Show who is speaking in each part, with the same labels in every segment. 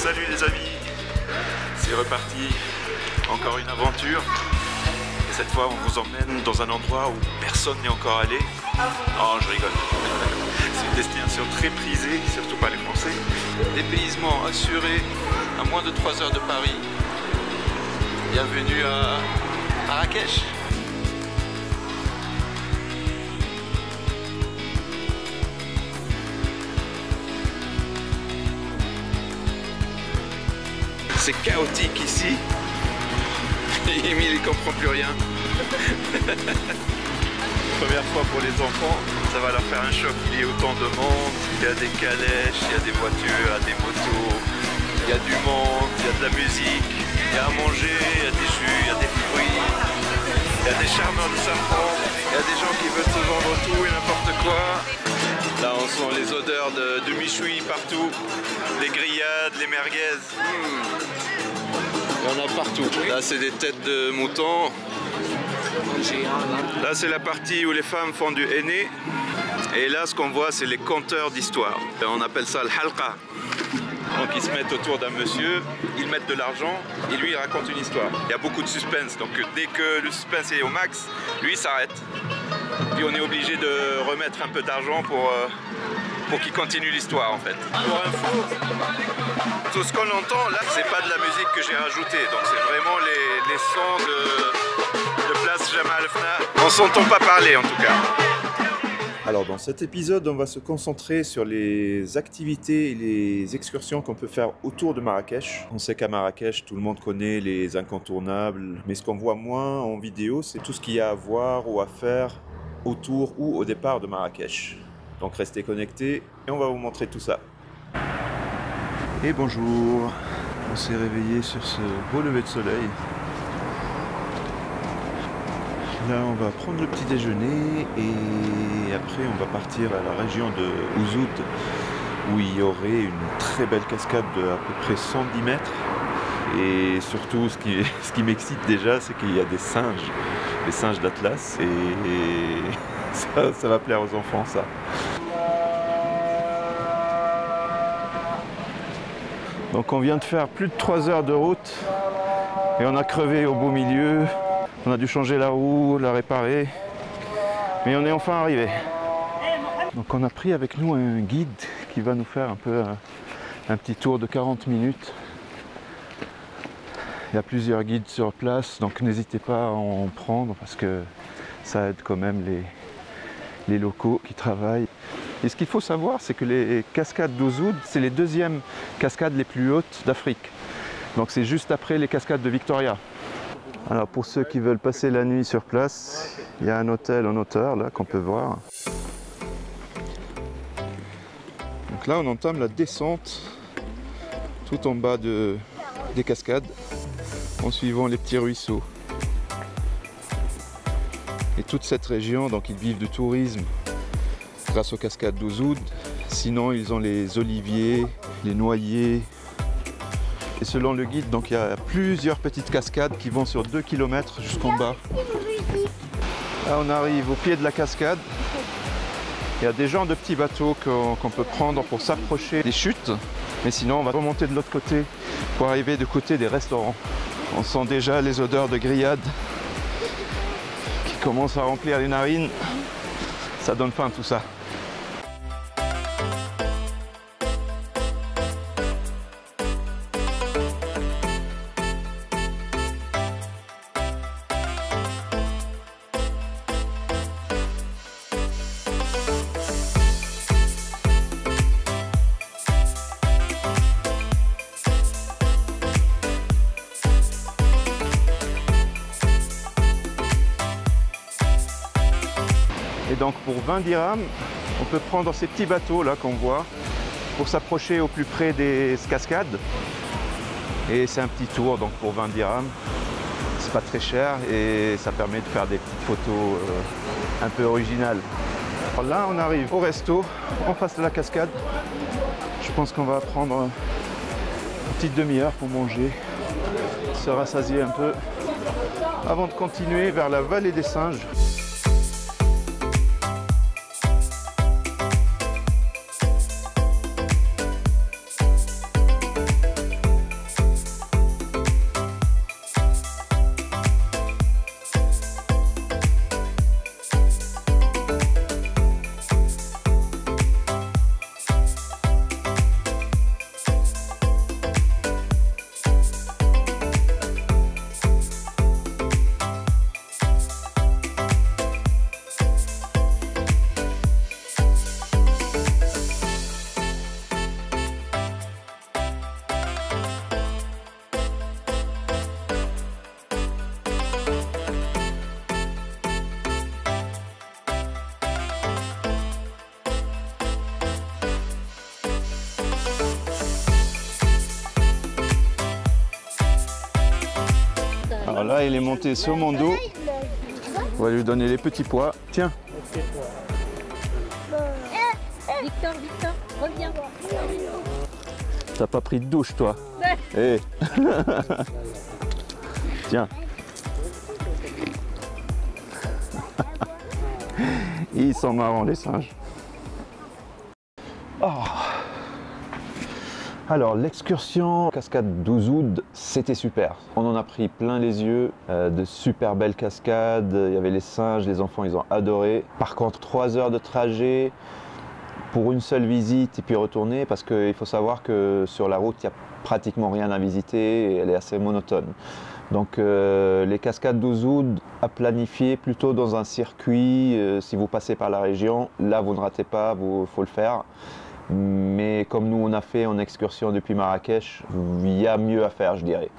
Speaker 1: Salut les amis, c'est reparti, encore une aventure. Et cette fois on vous emmène dans un endroit où personne n'est encore allé. Non, je rigole. C'est une destination très prisée, surtout par les Français. Dépaysement assuré à moins de 3 heures de Paris. Bienvenue à Marrakech. C'est chaotique ici. Émile il comprend plus rien. Première fois pour les enfants, ça va leur faire un choc. Il y a autant de monde, il y a des calèches, il y a des voitures, il y a des motos, il y a du monde, il y a de la musique, il y a à manger, il y a des jus, il y a des fruits, il y a des charmeurs de safran, il y a des gens qui veulent se vendre tout et n'importe quoi. Là on sent les odeurs de michoui partout, les grillades, les merguez. Il y en a partout. Là c'est des têtes de moutons. Là c'est la partie où les femmes font du henné. Et là ce qu'on voit c'est les conteurs d'histoire. On appelle ça le halqa. Donc ils se mettent autour d'un monsieur, ils mettent de l'argent et lui il raconte une histoire. Il y a beaucoup de suspense, donc dès que le suspense est au max, lui il s'arrête. Puis on est obligé de remettre un peu d'argent pour qu'il continue l'histoire en fait. Pour info, tout ce qu'on entend là, c'est pas de la musique que j'ai rajouté, donc c'est vraiment les sons de Place Jemaa el-Fna. On s'entend pas parler en tout cas. Alors dans cet épisode, on va se concentrer sur les activités et les excursions qu'on peut faire autour de Marrakech. On sait qu'à Marrakech, tout le monde connaît les incontournables, mais ce qu'on voit moins en vidéo, c'est tout ce qu'il y a à voir ou à faire autour ou au départ de Marrakech. Donc restez connectés et on va vous montrer tout ça. Et bonjour, on s'est réveillé sur ce beau lever de soleil. Là on va prendre le petit déjeuner et après on va partir à la région de Ouzoud où il y aurait une très belle cascade de à peu près 110 mètres. Et surtout ce qui m'excite déjà, c'est qu'il y a des singes, les singes d'Atlas, et ça va plaire aux enfants ça. Donc on vient de faire plus de 3 heures de route et on a crevé au beau milieu. On a dû changer la roue, la réparer, mais on est enfin arrivé. Donc on a pris avec nous un guide qui va nous faire un peu un petit tour de 40 minutes. Il y a plusieurs guides sur place, donc n'hésitez pas à en prendre parce que ça aide quand même les locaux qui travaillent. Et ce qu'il faut savoir, c'est que les cascades d'Ouzoud, c'est les deuxièmes cascades les plus hautes d'Afrique. Donc c'est juste après les cascades de Victoria. Alors pour ceux qui veulent passer la nuit sur place, il y a un hôtel en hauteur là qu'on peut voir. Donc là on entame la descente tout en bas des cascades en suivant les petits ruisseaux. Et toute cette région, donc ils vivent du tourisme grâce aux cascades d'Ouzoud. Sinon ils ont les oliviers, les noyers. Et selon le guide, donc il y a plusieurs petites cascades qui vont sur 2 km jusqu'en bas. Là on arrive au pied de la cascade. Il y a des genres de petits bateaux qu'on peut prendre pour s'approcher des chutes. Mais sinon on va remonter de l'autre côté pour arriver du côté des restaurants. On sent déjà les odeurs de grillades qui commencent à remplir les narines. Ça donne faim tout ça. Et donc pour 20 dirhams, on peut prendre ces petits bateaux là qu'on voit pour s'approcher au plus près des cascades. Et c'est un petit tour donc pour 20 dirhams. C'est pas très cher et ça permet de faire des petites photos un peu originales. Alors là on arrive au resto en face de la cascade. Je pense qu'on va prendre une petite demi-heure pour manger, se rassasier un peu avant de continuer vers la vallée des singes. Là, il est monté sur mon dos. On va lui donner les petits pois. Tiens.
Speaker 2: Victor, reviens.
Speaker 1: T'as pas pris de douche, toi? Hey. Tiens. Ils sont marrants, les singes. Oh. Alors, l'excursion cascade d'Ouzoud, c'était super. On en a pris plein les yeux, de super belles cascades. Il y avait les singes, les enfants, ils ont adoré. Par contre, 3 heures de trajet pour une seule visite et puis retourner, parce qu'il faut savoir que sur la route, il n'y a pratiquement rien à visiter et elle est assez monotone. Donc les cascades d'Ouzoud à planifier plutôt dans un circuit. Si vous passez par la région, là vous ne ratez pas, il faut le faire. Mais comme nous on a fait en excursion depuis Marrakech, il y a mieux à faire, je dirais.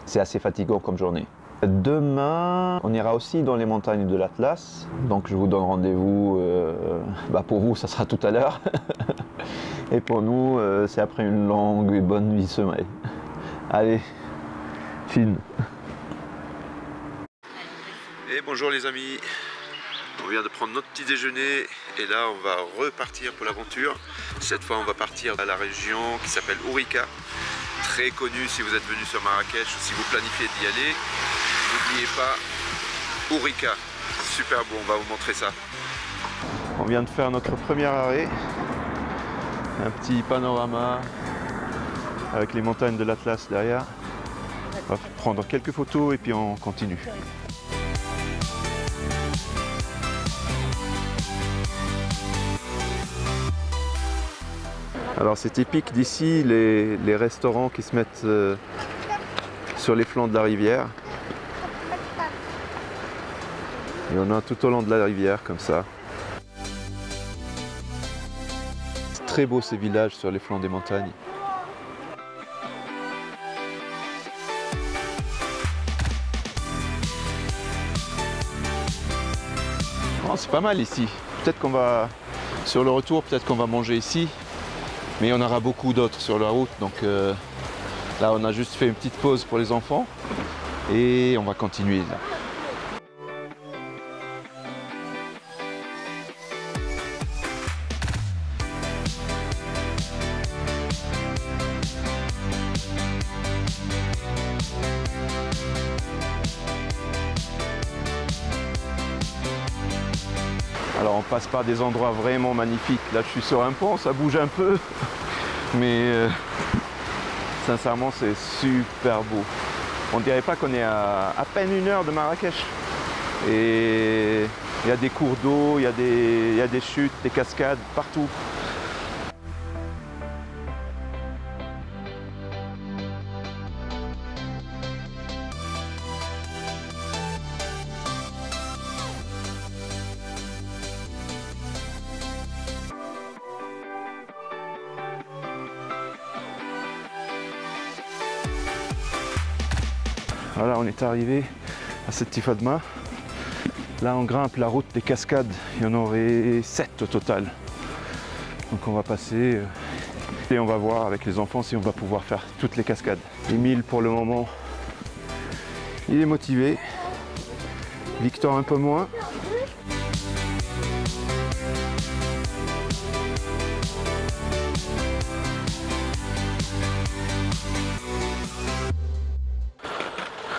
Speaker 1: C'est assez fatigant comme journée. Demain, on ira aussi dans les montagnes de l'Atlas. Donc je vous donne rendez-vous, pour vous ça sera tout à l'heure. Et pour nous, c'est après une longue et bonne nuit de sommeil. Allez, fine. Et bonjour les amis. On vient de prendre notre petit déjeuner et là on va repartir pour l'aventure. Cette fois on va partir à la région qui s'appelle Ourika. Très connue si vous êtes venu sur Marrakech ou si vous planifiez d'y aller. N'oubliez pas Ourika, super beau, on va vous montrer ça. On vient de faire notre premier arrêt. Un petit panorama avec les montagnes de l'Atlas derrière. On va prendre quelques photos et puis on continue. Alors c'est typique d'ici, les restaurants qui se mettent sur les flancs de la rivière. Il y en a tout au long de la rivière comme ça. C'est très beau ces villages sur les flancs des montagnes. Oh, c'est pas mal ici. Peut-être qu'on va, sur le retour, peut-être qu'on va manger ici. Mais il y en aura beaucoup d'autres sur la route, donc là on a juste fait une petite pause pour les enfants et on va continuer là. Alors on passe par des endroits vraiment magnifiques. Là je suis sur un pont, ça bouge un peu, mais sincèrement c'est super beau. On dirait pas qu'on est à peine 1 heure de Marrakech. Et il y a des cours d'eau, il y a des chutes, des cascades partout. Voilà, on est arrivé à Sidi Fadma. Là, on grimpe la route des cascades. Il y en aurait 7 au total. Donc on va passer et on va voir avec les enfants si on va pouvoir faire toutes les cascades. Émile, pour le moment, il est motivé. Victor un peu moins.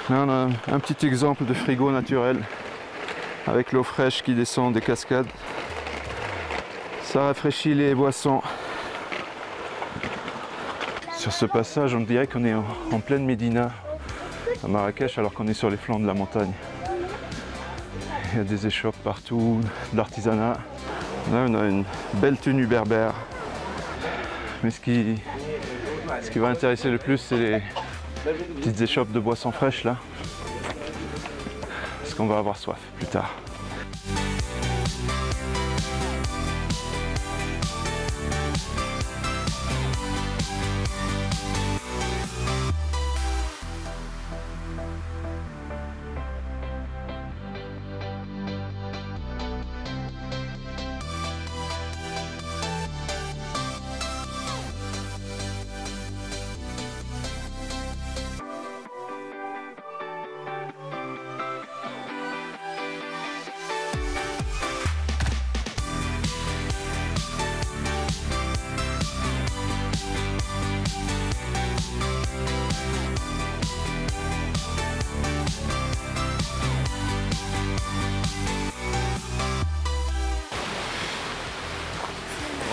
Speaker 1: Là, on a un petit exemple de frigo naturel avec l'eau fraîche qui descend des cascades. Ça rafraîchit les boissons. Sur ce passage, on dirait qu'on est en pleine Médina, à Marrakech, alors qu'on est sur les flancs de la montagne. Il y a des échoppes partout, de l'artisanat. Là, on a une belle tenue berbère. Mais ce qui va intéresser le plus, c'est les petites échoppes de boissons fraîches là, parce qu'on va avoir soif plus tard.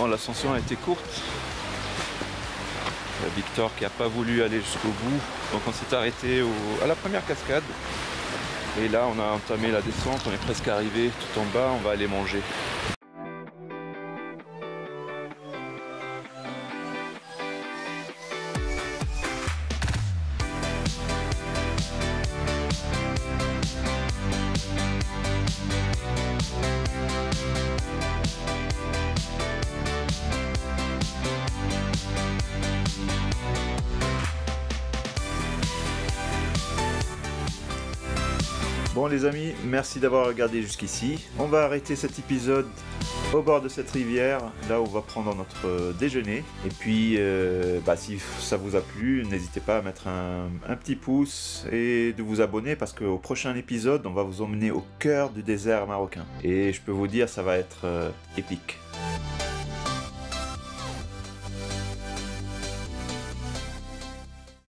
Speaker 1: Bon, l'ascension a été courte. Victor qui n'a pas voulu aller jusqu'au bout. Donc on s'est arrêté à la première cascade. Et là on a entamé la descente, on est presque arrivé tout en bas, on va aller manger. Bon les amis, merci d'avoir regardé jusqu'ici. On va arrêter cet épisode au bord de cette rivière, là où on va prendre notre déjeuner. Et puis, si ça vous a plu, n'hésitez pas à mettre un petit pouce et de vous abonner parce qu'au prochain épisode, on va vous emmener au cœur du désert marocain. Et je peux vous dire, ça va être épique.